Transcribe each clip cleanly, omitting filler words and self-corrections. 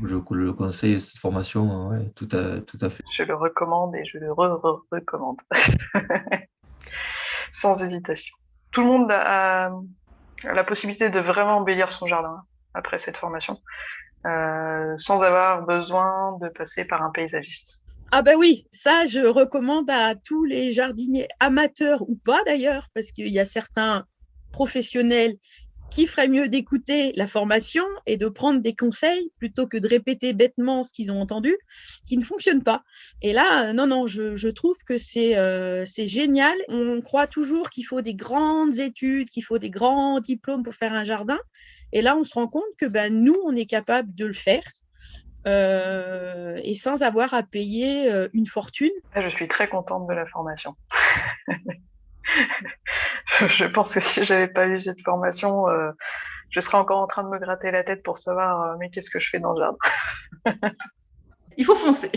Je conseille cette formation, ouais, tout à fait. Je le recommande et je le recommande. Sans hésitation. Tout le monde a la possibilité de vraiment embellir son jardin après cette formation, sans avoir besoin de passer par un paysagiste. Ah ben oui, ça je recommande à tous les jardiniers amateurs ou pas d'ailleurs, parce qu'il y a certains professionnels qui feraient mieux d'écouter la formation et de prendre des conseils plutôt que de répéter bêtement ce qu'ils ont entendu, qui ne fonctionne pas. Et là, non, non, je trouve que c'est génial. On croit toujours qu'il faut des grandes études, qu'il faut des grands diplômes pour faire un jardin. Et là, on se rend compte que ben, nous, on est capable de le faire et sans avoir à payer une fortune. Je suis très contente de la formation. Je pense que si j'avais pas eu cette formation, je serais encore en train de me gratter la tête pour savoir mais qu'est-ce que je fais dans le jardin. Il faut foncer.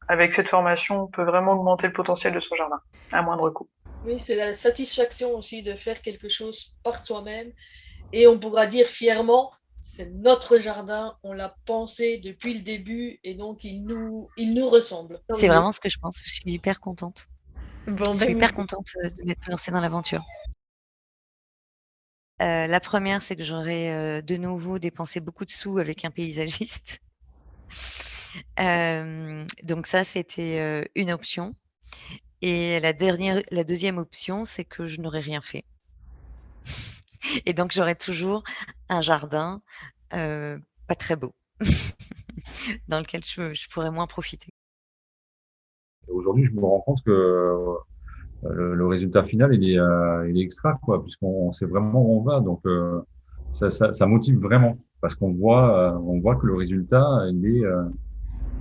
Avec cette formation, on peut vraiment augmenter le potentiel de son jardin à moindre coût. Oui, c'est la satisfaction aussi de faire quelque chose par soi-même et on pourra dire fièrement, c'est notre jardin, on l'a pensé depuis le début et donc il nous ressemble. C'est vraiment ce que je pense. Je suis hyper contente. Bon, Je suis hyper contente de m'être lancée dans l'aventure. La première, c'est que j'aurais de nouveau dépensé beaucoup de sous avec un paysagiste. Donc ça, c'était une option. Et la deuxième option, c'est que je n'aurais rien fait. Et donc, j'aurais toujours un jardin pas très beau, dans lequel je pourrais moins profiter. Aujourd'hui, je me rends compte que le résultat final, il est extra, quoi, puisqu'on sait vraiment où on va. Donc, ça motive vraiment, parce on voit que le résultat,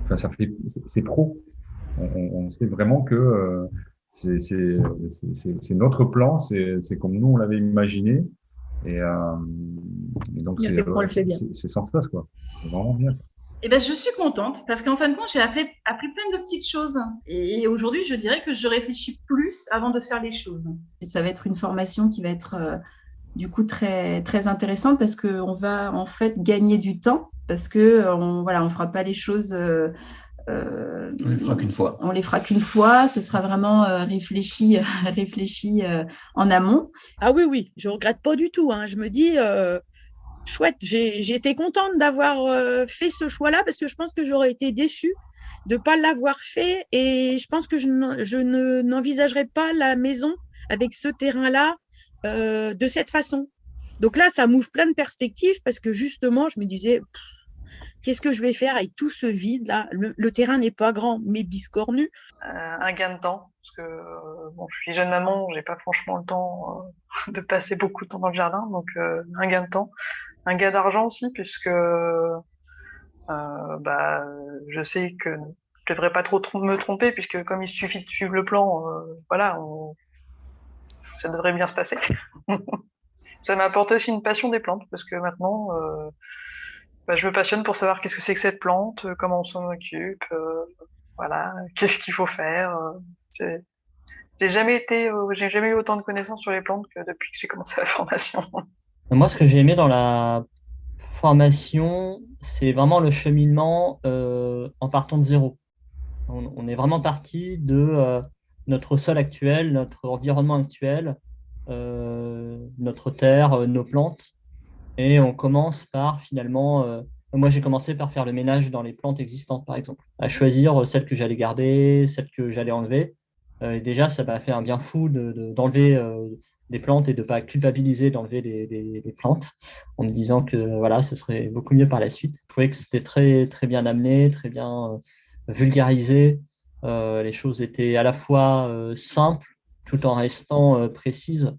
enfin, c'est pro. On sait vraiment que c'est notre plan, c'est comme nous on l'avait imaginé, et, euh, et donc il fait qu'on le fait bien. c'est sans stress, quoi. C'est vraiment bien. Eh ben, je suis contente parce qu'en fin de compte, j'ai appris plein de petites choses. Et aujourd'hui, je dirais que je réfléchis plus avant de faire les choses. Et ça va être une formation qui va être du coup très, très intéressante parce qu'on va en fait gagner du temps parce que on fera pas les choses. On les fera qu'une fois. On les fera qu'une fois. Ce sera vraiment réfléchi, réfléchi en amont. Ah oui, oui, je regrette pas du tout. Hein. Je me dis, chouette, j'ai été contente d'avoir fait ce choix-là parce que je pense que j'aurais été déçue de ne pas l'avoir fait et je pense que je n'envisagerais pas la maison avec ce terrain-là de cette façon. Donc là, ça m'ouvre plein de perspectives parce que justement, je me disais, qu'est-ce que je vais faire avec tout ce vide-là? Le terrain n'est pas grand, mais biscornu. Un gain de temps, parce que bon, je suis jeune maman, j'ai pas franchement le temps de passer beaucoup de temps dans le jardin, donc un gain de temps, un gain d'argent aussi, puisque bah, je sais que je devrais pas trop me tromper, puisque comme il suffit de suivre le plan, voilà, ça devrait bien se passer. Ça m'a apporté aussi une passion des plantes, parce que maintenant, bah, je me passionne pour savoir qu'est-ce que c'est que cette plante, comment on s'en occupe, voilà, qu'est-ce qu'il faut faire. J'ai jamais eu autant de connaissances sur les plantes que depuis que j'ai commencé la formation. Moi, ce que j'ai aimé dans la formation, c'est vraiment le cheminement en partant de zéro. On est vraiment parti de notre sol actuel, notre environnement actuel, notre terre, nos plantes. Et on commence par finalement, moi j'ai commencé par faire le ménage dans les plantes existantes, par exemple, à choisir celles que j'allais garder, celles que j'allais enlever. Et déjà, ça m'a fait un bien fou d'enlever des plantes et de ne pas culpabiliser d'enlever des plantes en me disant que voilà, ce serait beaucoup mieux par la suite. Je trouvais que c'était très, très bien amené, très bien vulgarisé. Les choses étaient à la fois simples tout en restant précises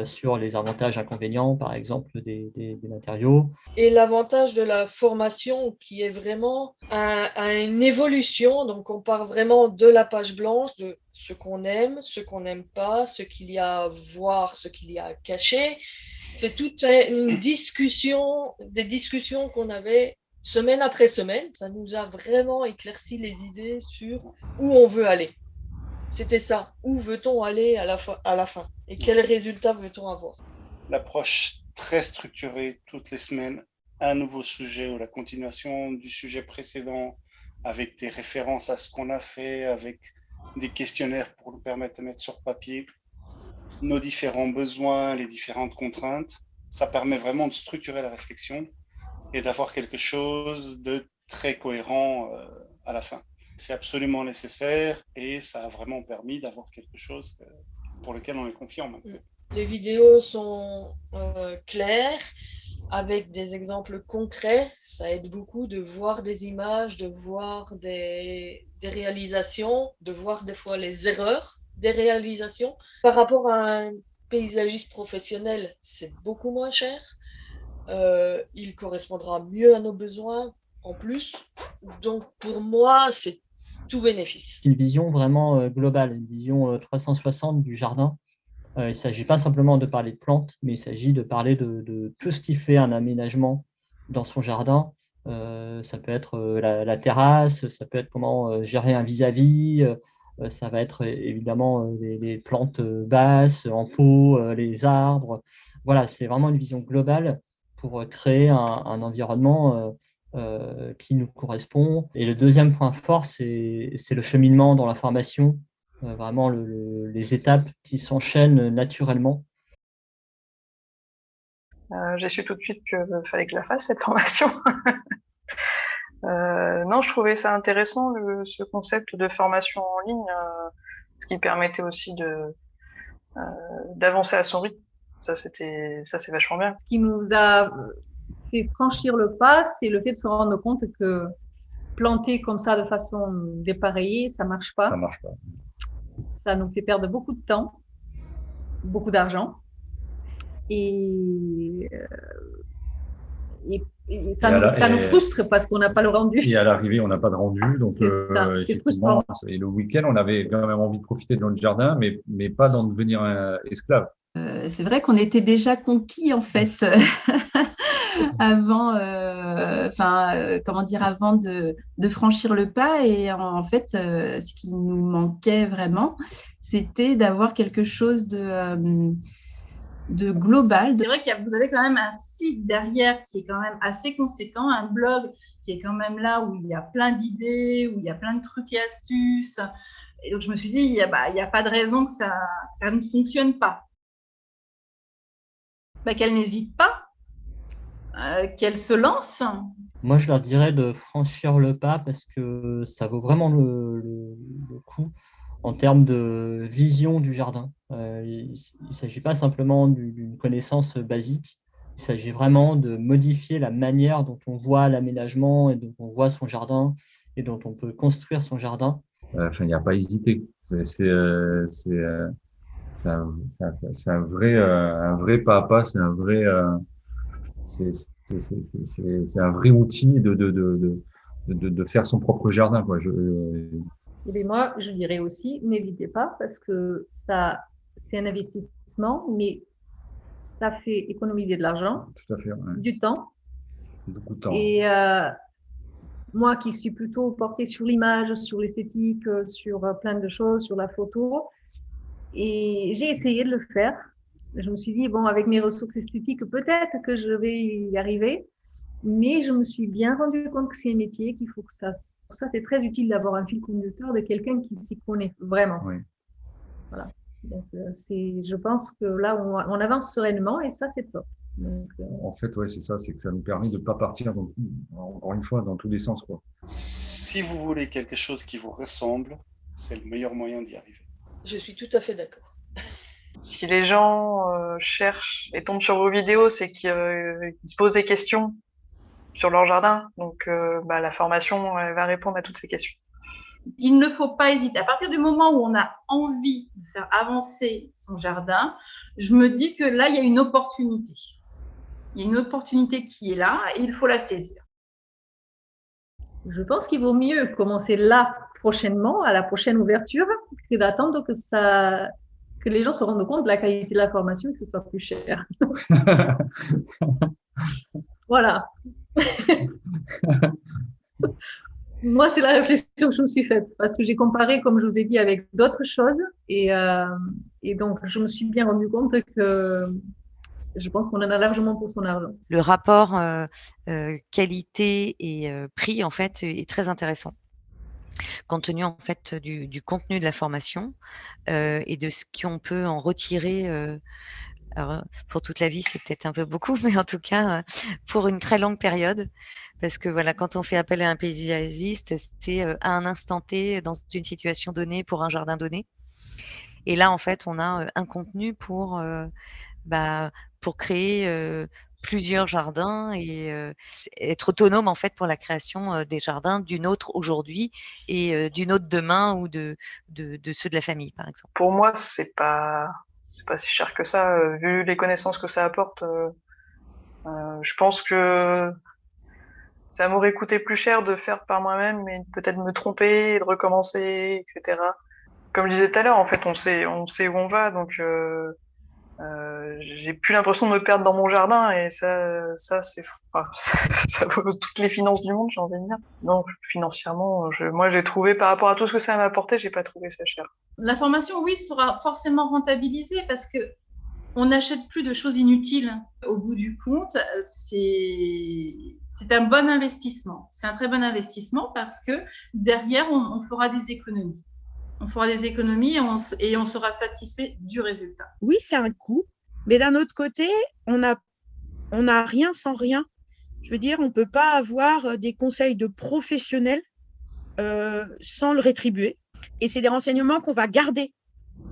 sur les avantages inconvénients, par exemple, des matériaux. Et l'avantage de la formation qui est vraiment à une évolution, donc on part vraiment de la page blanche, de ce qu'on n'aime pas, ce qu'il y a à voir, ce qu'il y a à cacher. C'est toute une discussion, des discussions qu'on avait semaine après semaine. Ça nous a vraiment éclairci les idées sur où on veut aller. C'était ça. Où veut-on aller à la fin? Et quels résultats veut-on avoir? L'approche très structurée toutes les semaines un nouveau sujet ou la continuation du sujet précédent avec des références à ce qu'on a fait, avec des questionnaires pour nous permettre de mettre sur papier nos différents besoins, les différentes contraintes. Ça permet vraiment de structurer la réflexion et d'avoir quelque chose de très cohérent à la fin. C'est absolument nécessaire et ça a vraiment permis d'avoir quelque chose pour lequel on est confiant maintenant. Les vidéos sont claires, avec des exemples concrets. Ça aide beaucoup de voir des images, de voir des réalisations, de voir des fois les erreurs des réalisations. Par rapport à un paysagiste professionnel, c'est beaucoup moins cher. Il correspondra mieux à nos besoins en plus. Donc pour moi, c'est tout bénéfice. Une vision vraiment globale, une vision 360 du jardin. Il ne s'agit pas simplement de parler de plantes, mais il s'agit de parler de tout ce qui fait un aménagement dans son jardin. Ça peut être la terrasse, ça peut être comment gérer un vis-à-vis, ça va être évidemment les plantes basses, en pot, les arbres. Voilà, c'est vraiment une vision globale pour créer un environnement qui nous correspond. Et le deuxième point fort, c'est le cheminement dans la formation. Vraiment les étapes qui s'enchaînent naturellement. J'ai su tout de suite qu'il fallait que je la fasse, cette formation. Non, je trouvais ça intéressant, ce concept de formation en ligne, ce qui permettait aussi d'avancer à son rythme. Ça, c'est vachement bien. Ce qui nous a fait franchir le pas, c'est le fait de se rendre compte que planter comme ça de façon dépareillée, ça marche pas. Ça marche pas. Ça nous fait perdre beaucoup de temps, beaucoup d'argent, et ça nous frustre parce qu'on n'a pas le rendu. Et à l'arrivée, on n'a pas de rendu, donc c'est frustrant. Et le week-end, on avait quand même envie de profiter de notre jardin, mais pas d'en devenir esclave. C'est vrai qu'on était déjà conquis en fait avant, avant de franchir le pas. Et en fait, ce qui nous manquait vraiment, c'était d'avoir quelque chose de global. C'est vrai que vous avez quand même un site derrière qui est quand même assez conséquent, un blog qui est quand même là où il y a plein d'idées, où il y a plein de trucs et astuces. Et donc je me suis dit, il y a pas de raison que ça ne fonctionne pas. Qu'elle n'hésite pas, qu'elle se lance. Moi, je leur dirais de franchir le pas parce que ça vaut vraiment le coup en termes de vision du jardin. Il ne s'agit pas simplement d'une connaissance basique, il s'agit vraiment de modifier la manière dont on voit l'aménagement et dont on voit son jardin et dont on peut construire son jardin. Il n'y a pas à hésiter. C'est un vrai pas à pas, c'est un vrai outil de faire son propre jardin, quoi. Et moi, je dirais aussi, n'hésitez pas parce que ça, c'est un investissement, mais ça fait économiser de l'argent, tout à fait, ouais. Du temps. Beaucoup de temps. Et moi qui suis plutôt portée sur l'image, sur l'esthétique, sur plein de choses, sur la photo, et j'ai essayé de le faire. Je me suis dit, bon, avec mes ressources esthétiques, peut-être que je vais y arriver. Mais je me suis bien rendu compte que c'est un métier, qu'il faut que pour ça, c'est très utile d'avoir un fil conducteur de quelqu'un qui s'y connaît vraiment. Oui. Voilà. Donc, je pense que là, on avance sereinement et ça, c'est top. Donc, en fait, ouais, c'est ça, c'est que ça nous permet de ne pas partir, encore une fois, dans tous les sens, quoi. Si vous voulez quelque chose qui vous ressemble, c'est le meilleur moyen d'y arriver. Je suis tout à fait d'accord. Si les gens cherchent et tombent sur vos vidéos, c'est qu'ils se posent des questions sur leur jardin. Donc, la formation elle va répondre à toutes ces questions. Il ne faut pas hésiter. À partir du moment où on a envie de faire avancer son jardin, je me dis que là, il y a une opportunité. Il y a une opportunité qui est là et il faut la saisir. Je pense qu'il vaut mieux commencer là prochainement, à la prochaine ouverture, que d'attendre que les gens se rendent compte de la qualité de la formation et que ce soit plus cher. Voilà. Moi, c'est la réflexion que je me suis faite parce que j'ai comparé, comme je vous ai dit, avec d'autres choses et donc je me suis bien rendu compte que Je pense qu'on en a largement pour son argent. Le rapport qualité et prix, en fait, est très intéressant. Compte tenu en fait du contenu de la formation et de ce qu'on peut en retirer. Alors, pour toute la vie, c'est peut-être un peu beaucoup, mais en tout cas, pour une très longue période. Parce que voilà, quand on fait appel à un paysagiste, c'est à un instant T, dans une situation donnée, pour un jardin donné. Et là, en fait, on a un contenu pour créer plusieurs jardins et être autonome en fait pour la création des jardins d'une autre aujourd'hui et d'une autre demain ou de ceux de la famille, par exemple. Pour moi, c'est pas si cher que ça, vu les connaissances que ça apporte. Je pense que ça m'aurait coûté plus cher de faire par moi-même, mais peut-être me tromper, de recommencer, etc. Comme je disais tout à l'heure, en fait, on sait où on va, donc j'ai plus l'impression de me perdre dans mon jardin, et ça c'est, enfin, ça vaut toutes les finances du monde, j'ai envie de dire. Donc financièrement, moi j'ai trouvé, par rapport à tout ce que ça m'a apporté, j'ai pas trouvé ça cher. La formation, oui, sera forcément rentabilisée parce que on n'achète plus de choses inutiles. Au bout du compte, c'est un bon investissement. C'est un très bon investissement parce que derrière, on fera des économies. On fera des économies et on sera satisfait du résultat. Oui, c'est un coût, mais d'un autre côté, on n'a rien sans rien. Je veux dire, on ne peut pas avoir des conseils de professionnels sans le rétribuer. Et c'est des renseignements qu'on va garder.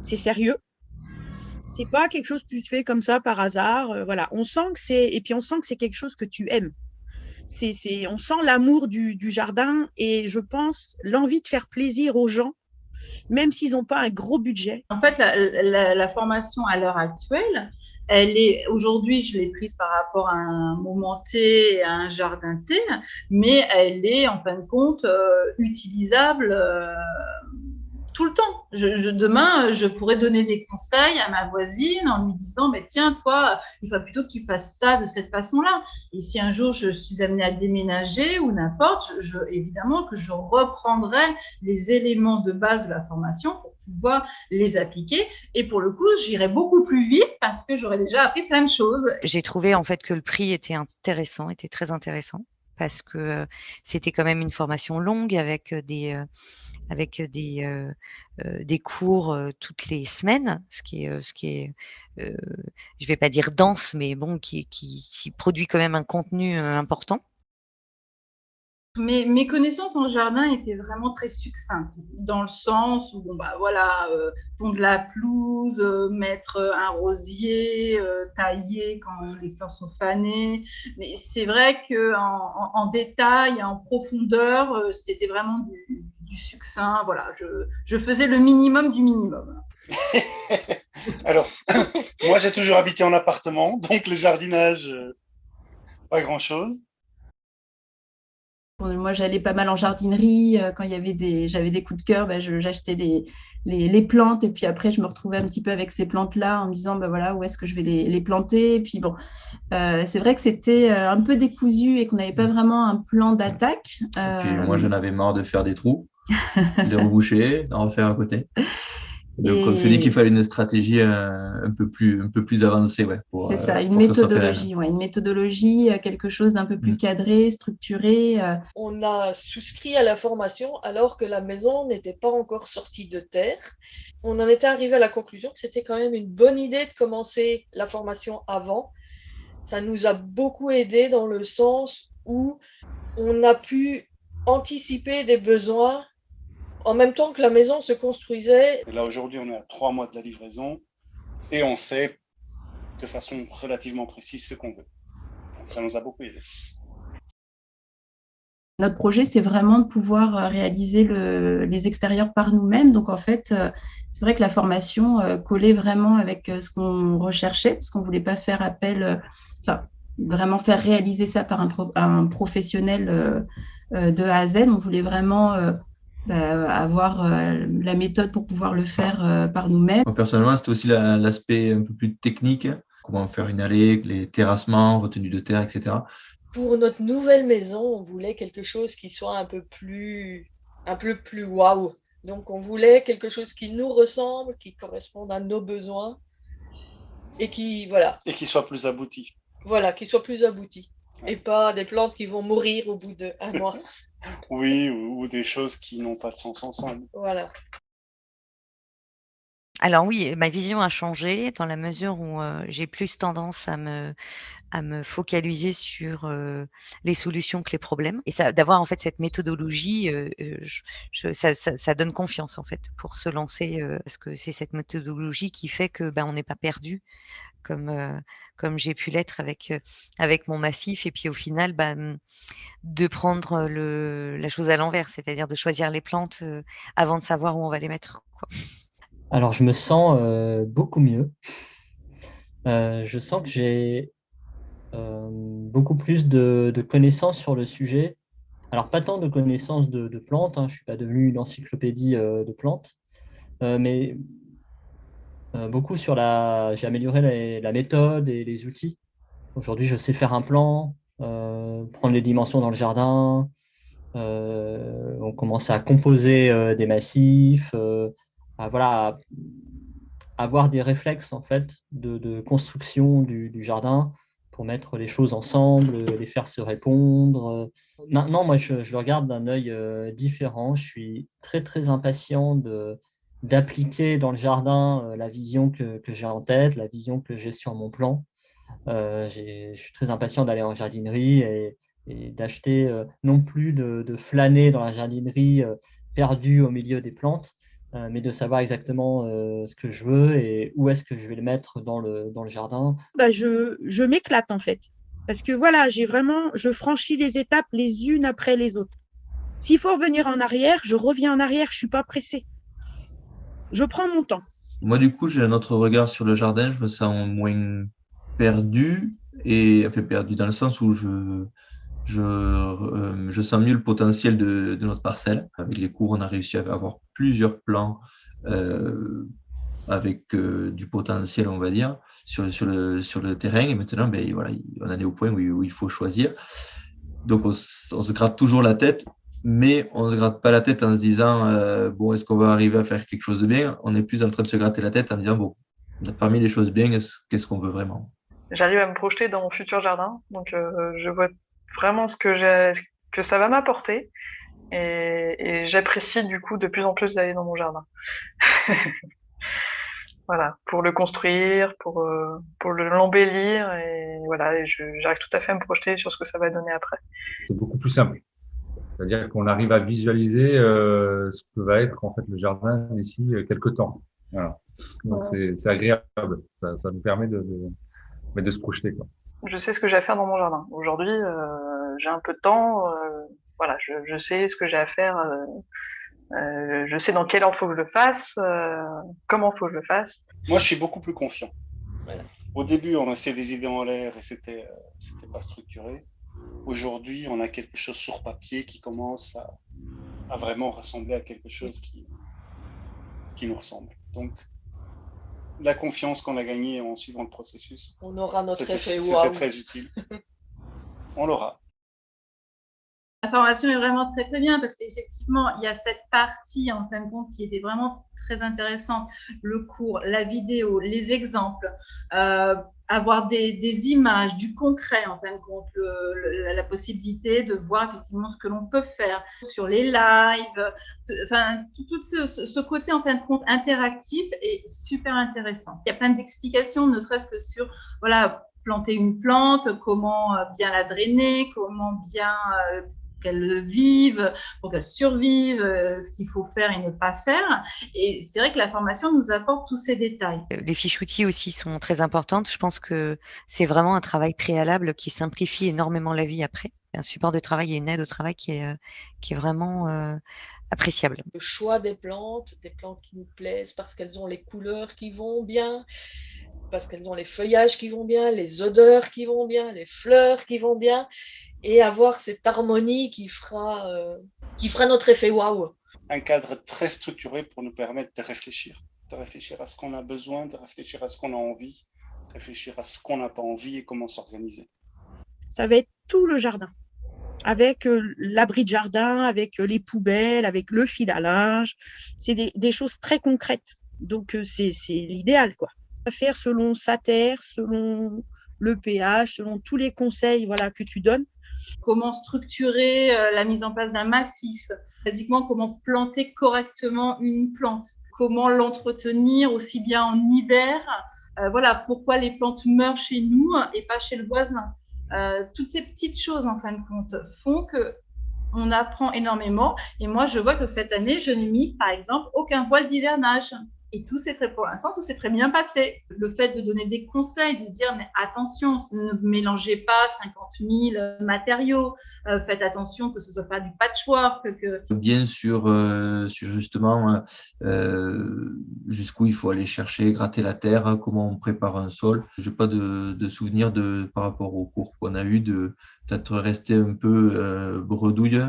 C'est sérieux. C'est pas quelque chose que tu fais comme ça par hasard. Voilà. On sent que c'est quelque chose que tu aimes. On sent l'amour du jardin et je pense l'envie de faire plaisir aux gens, même s'ils n'ont pas un gros budget. En fait, la formation à l'heure actuelle, aujourd'hui, je l'ai prise par rapport à un moment T, à un jardin T, mais elle est en fin de compte utilisable tout le temps. Demain, je pourrais donner des conseils à ma voisine en lui disant, mais tiens, toi, il faut plutôt que tu fasses ça de cette façon-là. Et si un jour je suis amenée à déménager ou n'importe, évidemment que je reprendrai les éléments de base de la formation pour pouvoir les appliquer. Et pour le coup, j'irai beaucoup plus vite parce que j'aurais déjà appris plein de choses. J'ai trouvé en fait que le prix était intéressant, était très intéressant, parce que c'était quand même une formation longue avec des cours toutes les semaines, ce qui est je vais pas dire dense, mais bon, qui produit quand même un contenu important. Mes connaissances en jardin étaient vraiment très succinctes, dans le sens où, tondre la pelouse, mettre un rosier, tailler quand les fleurs sont fanées. Mais c'est vrai qu'en détail, en profondeur, c'était vraiment du succinct. Voilà, je faisais le minimum du minimum. Alors, moi, j'ai toujours habité en appartement, donc le jardinage, pas grand-chose. Moi, j'allais pas mal en jardinerie. Quand j'avais des coups de cœur, j'achetais les plantes. Et puis après, je me retrouvais un petit peu avec ces plantes-là en me disant, voilà, où est-ce que je vais les planter? Et puis bon, c'est vrai que c'était un peu décousu et qu'on n'avait pas vraiment un plan d'attaque. Et puis moi, j'en avais marre de faire des trous, de reboucher, d'en refaire à côté. Donc, on s'est dit qu'il fallait une stratégie un peu plus avancée. Ouais, c'est ça, une méthodologie, quelque chose d'un peu plus cadré, structuré. On a souscrit à la formation alors que la maison n'était pas encore sortie de terre. On en était arrivé à la conclusion que c'était quand même une bonne idée de commencer la formation avant. Ça nous a beaucoup aidé dans le sens où on a pu anticiper des besoins en même temps que la maison se construisait. Et là, aujourd'hui, on est à 3 mois de la livraison et on sait de façon relativement précise ce qu'on veut. Donc, ça nous a beaucoup aidé. Notre projet, c'était vraiment de pouvoir réaliser les extérieurs par nous-mêmes. Donc, en fait, c'est vrai que la formation collait vraiment avec ce qu'on recherchait, parce qu'on ne voulait pas faire appel, vraiment faire réaliser ça par un professionnel de A à Z. On voulait vraiment avoir la méthode pour pouvoir le faire par nous-mêmes. Moi, personnellement, c'était aussi l'aspect un peu plus technique, comment faire une allée, les terrassements, retenue de terre, etc. Pour notre nouvelle maison, on voulait quelque chose qui soit un peu plus waouh. Donc, on voulait quelque chose qui nous ressemble, qui corresponde à nos besoins. et qui, voilà. Et qui soit plus abouti. Voilà, qui soit plus abouti. Et pas des plantes qui vont mourir au bout d'1 mois. Oui, ou des choses qui n'ont pas de sens ensemble. Voilà. Alors oui, ma vision a changé dans la mesure où j'ai plus tendance à me focaliser sur les solutions que les problèmes. Et d'avoir en fait cette méthodologie, ça donne confiance en fait pour se lancer, parce que c'est cette méthodologie qui fait que on n'est pas perdu comme j'ai pu l'être avec mon massif. Et puis au final, de prendre la chose à l'envers, c'est-à-dire de choisir les plantes avant de savoir où on va les mettre, quoi. Alors, je me sens beaucoup mieux. Je sens que j'ai beaucoup plus de connaissances sur le sujet. Alors, pas tant de connaissances de plantes, hein, je ne suis pas devenu une encyclopédie de plantes, mais beaucoup sur j'ai amélioré la méthode et les outils. Aujourd'hui, je sais faire un plan, prendre les dimensions dans le jardin. On commence à composer des massifs, à avoir des réflexes en fait de construction du jardin pour mettre les choses ensemble, les faire se répondre. Maintenant, moi, je le regarde d'un œil différent. Je suis très, très impatient d'appliquer dans le jardin la vision que j'ai en tête, la vision que j'ai sur mon plan. Je suis très impatient d'aller en jardinerie et d'acheter, non plus de flâner dans la jardinerie perdue au milieu des plantes, mais de savoir exactement ce que je veux et où est-ce que je vais le mettre dans le jardin. Je m'éclate en fait. Parce que voilà, je franchis les étapes les unes après les autres. S'il faut revenir en arrière, je reviens en arrière, je ne suis pas pressée. Je prends mon temps. Moi, du coup, j'ai un autre regard sur le jardin. Je me sens moins perdu, perdu dans le sens où je sens mieux le potentiel de notre parcelle. Avec les cours, on a réussi à avoir plusieurs plans avec du potentiel, on va dire, sur le terrain. Et maintenant, voilà, on en est au point où il faut choisir. Donc, on se gratte toujours la tête, mais on ne se gratte pas la tête en se disant bon, est-ce qu'on va arriver à faire quelque chose de bien? On est plus en train de se gratter la tête en disant bon, parmi les choses bien, qu'est-ce qu'on veut vraiment? J'arrive à me projeter dans mon futur jardin, donc je vois vraiment ce que ça va m'apporter, et j'apprécie du coup de plus en plus d'aller dans mon jardin. Voilà, pour le construire, pour l'embellir, et voilà, et j'arrive tout à fait à me projeter sur ce que ça va donner après. C'est beaucoup plus simple. C'est-à-dire qu'on arrive à visualiser ce que va être en fait le jardin d'ici quelques temps. Voilà. Donc c'est agréable. Ça nous permet de se projeter, quoi. Je sais ce que j'ai à faire dans mon jardin. Aujourd'hui, j'ai un peu de temps. Voilà, je sais ce que j'ai à faire. Je sais dans quel ordre faut que je le fasse, comment faut que je le fasse. Moi, je suis beaucoup plus confiant. Voilà. Au début, on laissait des idées en l'air et c'était pas structuré. Aujourd'hui, on a quelque chose sur papier qui commence à vraiment ressembler à quelque chose qui nous ressemble. Donc, la confiance qu'on a gagnée en suivant le processus, on aura notre effet wow. C'était très utile. On l'aura. La formation est vraiment très très bien parce qu'effectivement, il y a cette partie en fin de compte qui était vraiment très intéressante. Le cours, la vidéo, les exemples, avoir des images, du concret en fin de compte, la possibilité de voir effectivement ce que l'on peut faire sur les lives. Enfin, tout ce côté en fin de compte interactif est super intéressant. Il y a plein d'explications, ne serait-ce que sur voilà, planter une plante, comment bien la drainer, comment bien qu'elle vive, pour qu'elle survive, ce qu'il faut faire et ne pas faire. Et c'est vrai que la formation nous apporte tous ces détails. Les fiches outils aussi sont très importantes. Je pense que c'est vraiment un travail préalable qui simplifie énormément la vie après. Un support de travail et une aide au travail qui est vraiment appréciable. Le choix des plantes qui nous plaisent parce qu'elles ont les couleurs qui vont bien, parce qu'elles ont les feuillages qui vont bien, les odeurs qui vont bien, les fleurs qui vont bien, et avoir cette harmonie qui fera notre effet waouh. Un cadre très structuré pour nous permettre de réfléchir à ce qu'on a besoin, de réfléchir à ce qu'on a envie, réfléchir à ce qu'on n'a pas envie et comment s'organiser. Ça va être tout le jardin, avec l'abri de jardin, avec les poubelles, avec le fil à linge. C'est des choses très concrètes. Donc, c'est l'idéal, quoi. faire selon sa terre, selon le pH, selon tous les conseils voilà, que tu donnes. Comment structurer la mise en place d'un massif, basiquement comment planter correctement une plante, comment l'entretenir aussi bien en hiver, voilà, pourquoi les plantes meurent chez nous et pas chez le voisin. Toutes ces petites choses, en fin de compte, font qu'on apprend énormément. Et moi, je vois que cette année, je n'ai mis, par exemple, aucun voile d'hivernage. Et pour l'instant, tout s'est très bien passé. Le fait de donner des conseils, de se dire, mais attention, ne mélangez pas 50 000 matériaux, faites attention que ce ne soit pas du patchwork. Bien sûr, sur justement jusqu'où il faut aller chercher, gratter la terre, comment on prépare un sol. Je n'ai pas de souvenir par rapport au cours qu'on a eu de peut-être rester un peu bredouille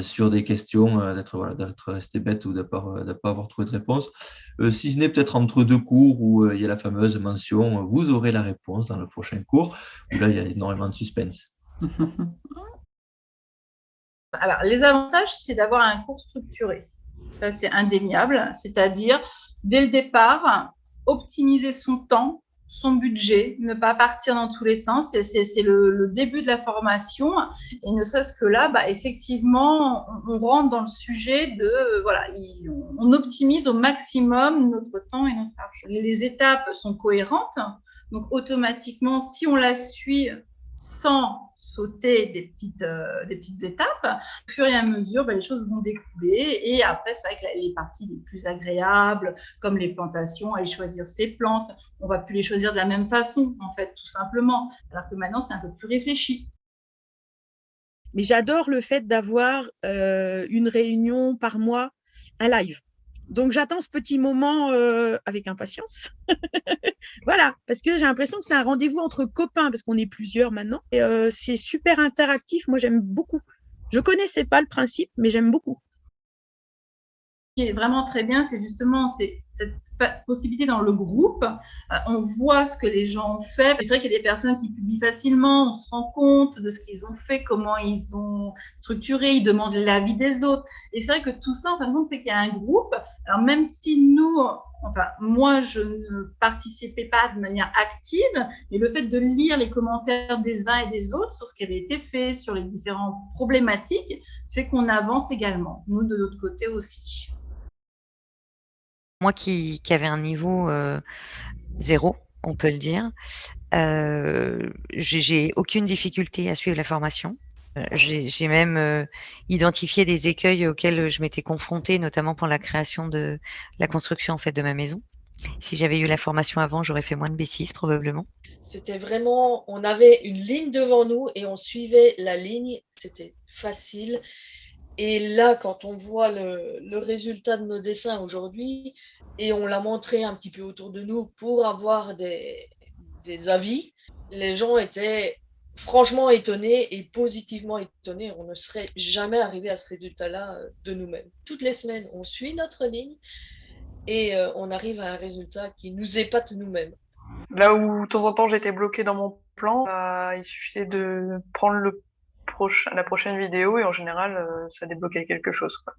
sur des questions, d'être resté bête ou de ne pas avoir trouvé de réponse. Si ce n'est peut-être entre deux cours où il y a la fameuse mention « Vous aurez la réponse dans le prochain cours », où là, il y a énormément de suspense. Alors, les avantages, c'est d'avoir un cours structuré. Ça, c'est indéniable. C'est-à-dire, dès le départ, optimiser son temps, son budget, ne pas partir dans tous les sens. C'est le début de la formation. Et ne serait-ce que là, effectivement, on rentre dans le sujet de, voilà, on optimise au maximum notre temps et notre argent. Les étapes sont cohérentes. Donc, automatiquement, si on la suit sans sauter des petites étapes, au fur et à mesure, les choses vont découler. Et après, c'est vrai que les parties les plus agréables, comme les plantations, aller choisir ses plantes, on va plus les choisir de la même façon, en fait, tout simplement. Alors que maintenant, c'est un peu plus réfléchi. Mais j'adore le fait d'avoir une réunion par mois, un live. Donc, j'attends ce petit moment avec impatience. Voilà, parce que j'ai l'impression que c'est un rendez-vous entre copains, parce qu'on est plusieurs maintenant. Et c'est super interactif. Moi, j'aime beaucoup. Je connaissais pas le principe, mais j'aime beaucoup. Ce qui est vraiment très bien, c'est justement cette possibilité dans le groupe. On voit ce que les gens ont fait. C'est vrai qu'il y a des personnes qui publient facilement, on se rend compte de ce qu'ils ont fait, comment ils ont structuré, ils demandent l'avis des autres. Et c'est vrai que tout ça, en fin de compte, fait qu'il y a un groupe. Alors même si moi, je ne participais pas de manière active, mais le fait de lire les commentaires des uns et des autres sur ce qui avait été fait, sur les différentes problématiques, fait qu'on avance également, nous de notre côté aussi. Moi qui avais un niveau 0, on peut le dire, j'ai aucune difficulté à suivre la formation. J'ai même identifié des écueils auxquels je m'étais confrontée, notamment pour la création de la construction en fait de ma maison. Si j'avais eu la formation avant, j'aurais fait moins de bêtises probablement. C'était vraiment, on avait une ligne devant nous et on suivait la ligne, c'était facile. Et là, quand on voit le résultat de nos dessins aujourd'hui, et on l'a montré un petit peu autour de nous pour avoir des avis, les gens étaient franchement étonnés et positivement étonnés. On ne serait jamais arrivé à ce résultat-là de nous-mêmes. Toutes les semaines, on suit notre ligne et on arrive à un résultat qui nous épate nous-mêmes. Là où de temps en temps j'étais bloquée dans mon plan, il suffisait de prendre la prochaine vidéo et en général ça débloquait quelque chose, quoi.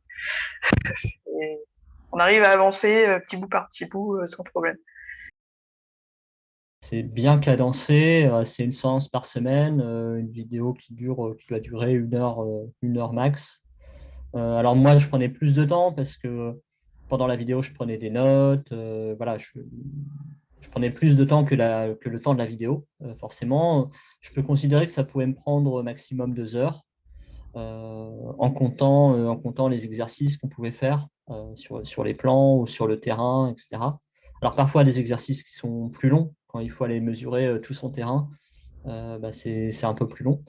On arrive à avancer petit bout par petit bout sans problème. C'est bien cadencé, c'est une séance par semaine, une vidéo qui doit durer une heure max. Alors moi, je prenais plus de temps parce que pendant la vidéo, je prenais des notes. Voilà, je prenais plus de temps que le temps de la vidéo. Forcément, je peux considérer que ça pouvait me prendre au maximum 2 heures en comptant les exercices qu'on pouvait faire sur les plans ou sur le terrain, etc. Alors parfois, des exercices qui sont plus longs, quand il faut aller mesurer tout son terrain, c'est un peu plus long.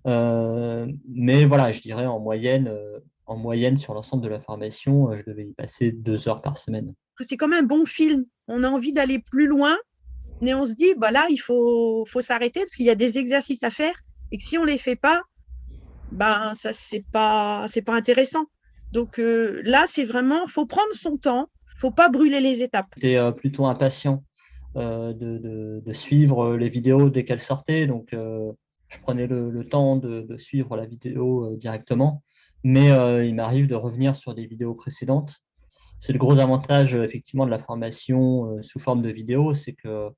Mais voilà, je dirais en moyenne sur l'ensemble de la formation, je devais y passer 2 heures par semaine. C'est comme un bon film. On a envie d'aller plus loin, mais on se dit, là, il faut s'arrêter parce qu'il y a des exercices à faire et que si on ne les fait pas, ça, c'est pas intéressant. Donc là, c'est vraiment, il faut prendre son temps, il ne faut pas brûler les étapes. J'étais plutôt impatient de suivre les vidéos dès qu'elles sortaient. Donc, je prenais le temps de suivre la vidéo directement. Mais il m'arrive de revenir sur des vidéos précédentes c'est le gros avantage effectivement de la formation sous forme de vidéo, c'est que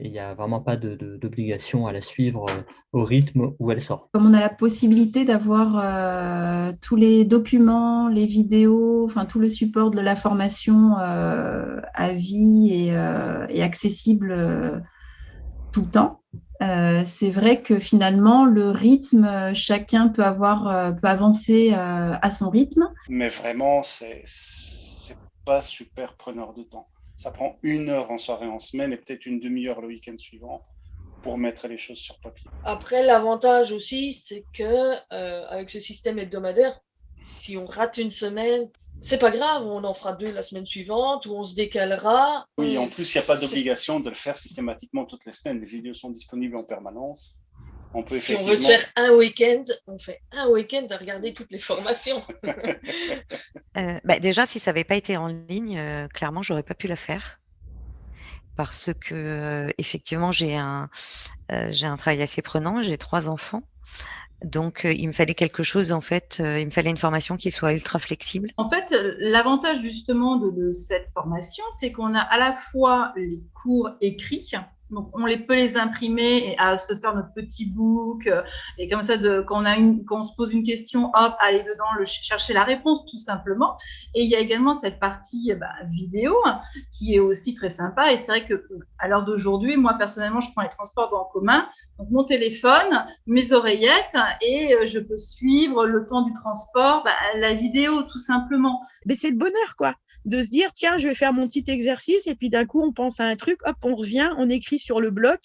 il n'y a vraiment pas d'obligation à la suivre au rythme où elle sort. Comme on a la possibilité d'avoir tous les documents, les vidéos, enfin tout le support de la formation à vie et accessible tout le temps, c'est vrai que finalement le rythme, chacun peut avancer à son rythme. Mais vraiment, c'est pas super preneur de temps. Ça prend 1 heure en soirée en semaine et peut-être une demi-heure le week-end suivant pour mettre les choses sur papier. Après, l'avantage aussi, c'est que avec ce système hebdomadaire, si on rate une semaine, c'est pas grave, on en fera 2 la semaine suivante ou on se décalera. Oui, en plus, il n'y a pas d'obligation de le faire systématiquement toutes les semaines. Les vidéos sont disponibles en permanence. On peut si on veut se faire un week-end, on fait un week-end à regarder toutes les formations. Déjà, si ça n'avait pas été en ligne, clairement, j'aurais pas pu la faire. Parce que effectivement, j'ai un travail assez prenant, j'ai 3 enfants. Donc, il me fallait quelque chose, en fait, il me fallait une formation qui soit ultra flexible. En fait, l'avantage justement de cette formation, c'est qu'on a à la fois les cours écrits, donc on peut les imprimer et à se faire notre petit book, et comme ça, quand on se pose une question, hop, aller dedans, chercher la réponse tout simplement. Et il y a également cette partie vidéo qui est aussi très sympa. Et c'est vrai que à l'heure d'aujourd'hui, moi personnellement, je prends les transports en commun, donc mon téléphone, mes oreillettes, et je peux suivre le temps du transport, la vidéo tout simplement. Mais c'est le bonheur, quoi, de se dire, tiens, je vais faire mon petit exercice, et puis d'un coup, on pense à un truc, hop, on revient, on écrit sur le bloc,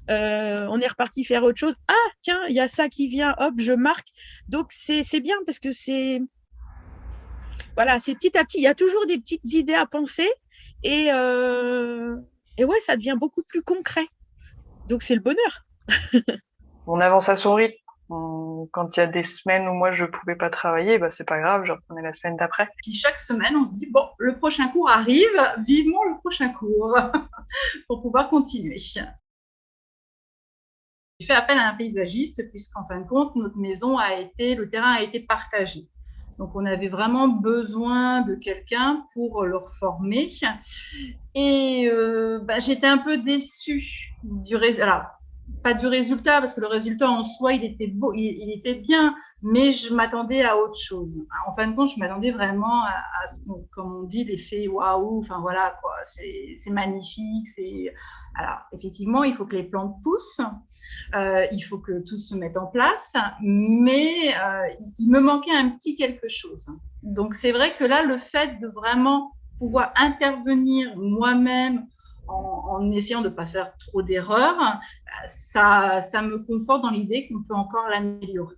on est reparti faire autre chose. Ah, tiens, il y a ça qui vient, hop, je marque. Donc, c'est bien parce que voilà, c'est petit à petit. Il y a toujours des petites idées à penser et ouais, ça devient beaucoup plus concret. Donc, c'est le bonheur. On avance à son rythme. Quand il y a des semaines où moi je pouvais pas travailler, c'est pas grave, je reprenais la semaine d'après. Puis chaque semaine, on se dit bon, le prochain cours arrive, vivement le prochain cours pour pouvoir continuer. J'ai fait appel à un paysagiste puisqu'en fin de compte, notre maison le terrain a été partagé. Donc on avait vraiment besoin de quelqu'un pour le reformer. Et j'étais un peu déçue du résultat. Alors, pas du résultat, parce que le résultat en soi, il était beau, il était bien, mais je m'attendais à autre chose. En fin de compte, je m'attendais vraiment à ce comme on dit, l'effet waouh, enfin voilà, quoi, c'est magnifique. Alors, effectivement, il faut que les plantes poussent, il faut que tout se mette en place, mais il me manquait un petit quelque chose. Donc, c'est vrai que là, le fait de vraiment pouvoir intervenir moi-même en essayant de ne pas faire trop d'erreurs, ça me conforte dans l'idée qu'on peut encore l'améliorer.